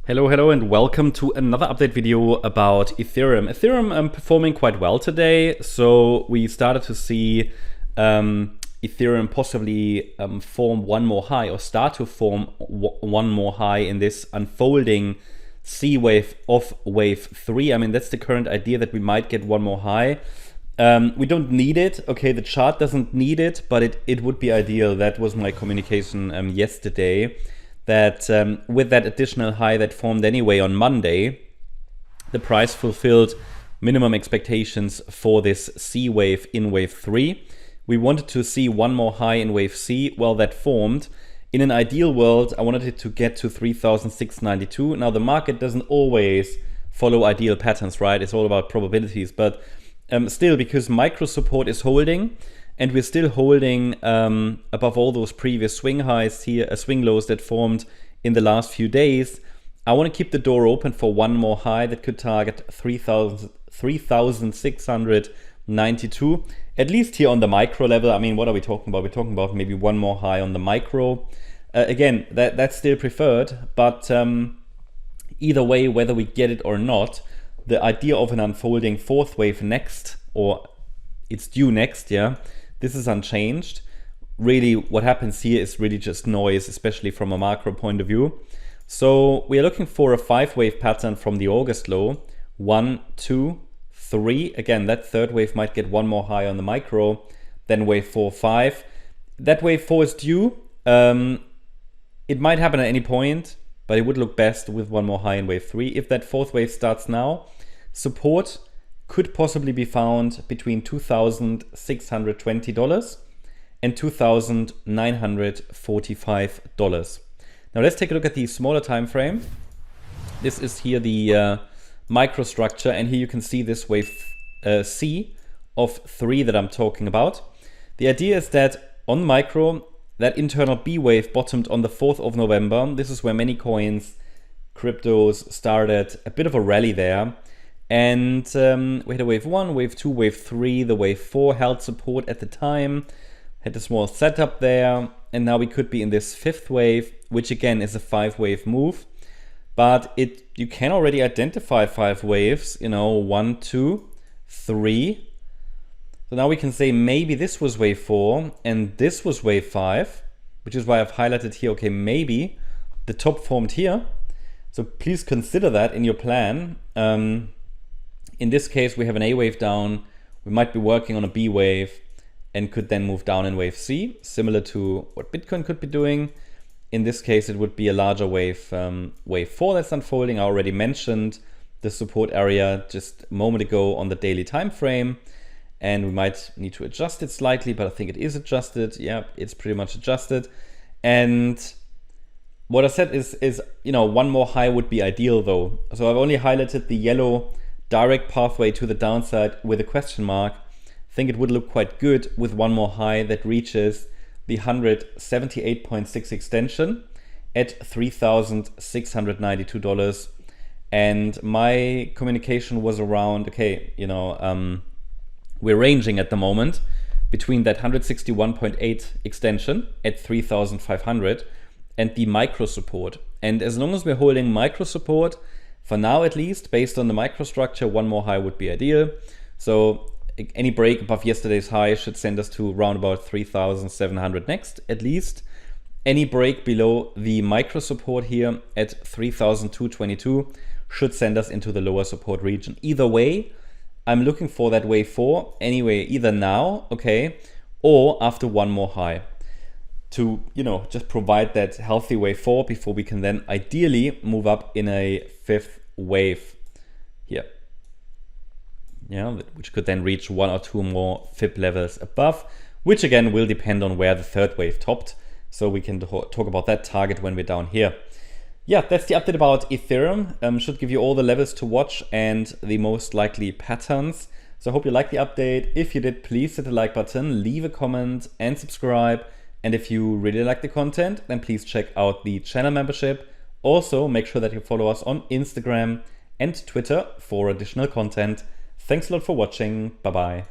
Hello and welcome to another update video about Ethereum. Ethereum performing quite well today. So we started to see Ethereum possibly form one more high or start to form one more high in this unfolding C wave of wave 3. I mean, that's the current idea, that we might get one more high. We don't need it. Okay, the chart doesn't need it, but it would be ideal. That was my communication yesterday. That with that additional high that formed anyway on Monday, the price fulfilled minimum expectations for this C wave in wave 3. We wanted to see one more high in wave C. Well, that formed. In an ideal world, I wanted it to get to 3,692. Now, the market doesn't always follow ideal patterns, right? It's all about probabilities. But still, because micro support is holding, and we're still holding above all those previous swing highs here, swing lows that formed in the last few days, I want to keep the door open for one more high that could target 3,692, at least here on the micro level. I mean, what are we talking about? We're talking about maybe one more high on the micro. Again, that's still preferred, but either way, whether we get it or not, the idea of an unfolding fourth wave next, or it's due next, yeah, this is unchanged. Really, what happens here is really just noise, especially from a macro point of view. So we are looking for a 5-wave pattern from the August low. 1, 2, 3. Again, that third wave might get one more high on the micro. Then wave 4, 5. That wave 4 is due. It might happen at any point, but it would look best with one more high in wave 3. If that fourth wave starts now, support could possibly be found between $2,620 and $2,945. Now let's take a look at the smaller time frame. This is here the microstructure, and here you can see this wave C of 3 that I'm talking about. The idea is that on micro, that internal B wave bottomed on the 4th of November. This is where many coins, cryptos started a bit of a rally there. And we had a wave 1, wave 2, wave 3. The wave 4 held support at the time, had a small setup there, and now we could be in this 5th wave, which again is a 5-wave move. But you can already identify 5 waves, 1, 2, 3. So now we can say maybe this was wave 4 and this was wave 5, which is why I've highlighted here, okay, maybe the top formed here. So please consider that in your plan. In this case, we have an A wave down. We might be working on a B wave and could then move down in wave C, similar to what Bitcoin could be doing. In this case, it would be a larger wave, wave 4 that's unfolding. I already mentioned the support area just a moment ago on the daily time frame, and we might need to adjust it slightly, but I think it is adjusted. Yeah, it's pretty much adjusted. And what I said is one more high would be ideal though. So I've only highlighted the yellow direct pathway to the downside with a question mark. I think it would look quite good with one more high that reaches the 178.6 extension at $3,692. And my communication was around, okay, we're ranging at the moment between that 161.8 extension at 3,500 and the micro support. And as long as we're holding micro support, for now at least, based on the microstructure, one more high would be ideal. So any break above yesterday's high should send us to around about 3,700 next, at least. Any break below the micro support here at 3,222 should send us into the lower support region. Either way, I'm looking for that wave 4 anyway, either now, okay, or after one more high, to just provide that healthy wave 4 before we can then ideally move up in a 5th wave here. Yeah, which could then reach 1 or 2 more FIB levels above, which again will depend on where the 3rd wave topped. So we can talk about that target when we're down here. Yeah, that's the update about Ethereum. Should give you all the levels to watch and the most likely patterns. So I hope you liked the update. If you did, please hit the like button, leave a comment and subscribe. And if you really like the content, then please check out the channel membership. Also, make sure that you follow us on Instagram and Twitter for additional content. Thanks a lot for watching. Bye-bye.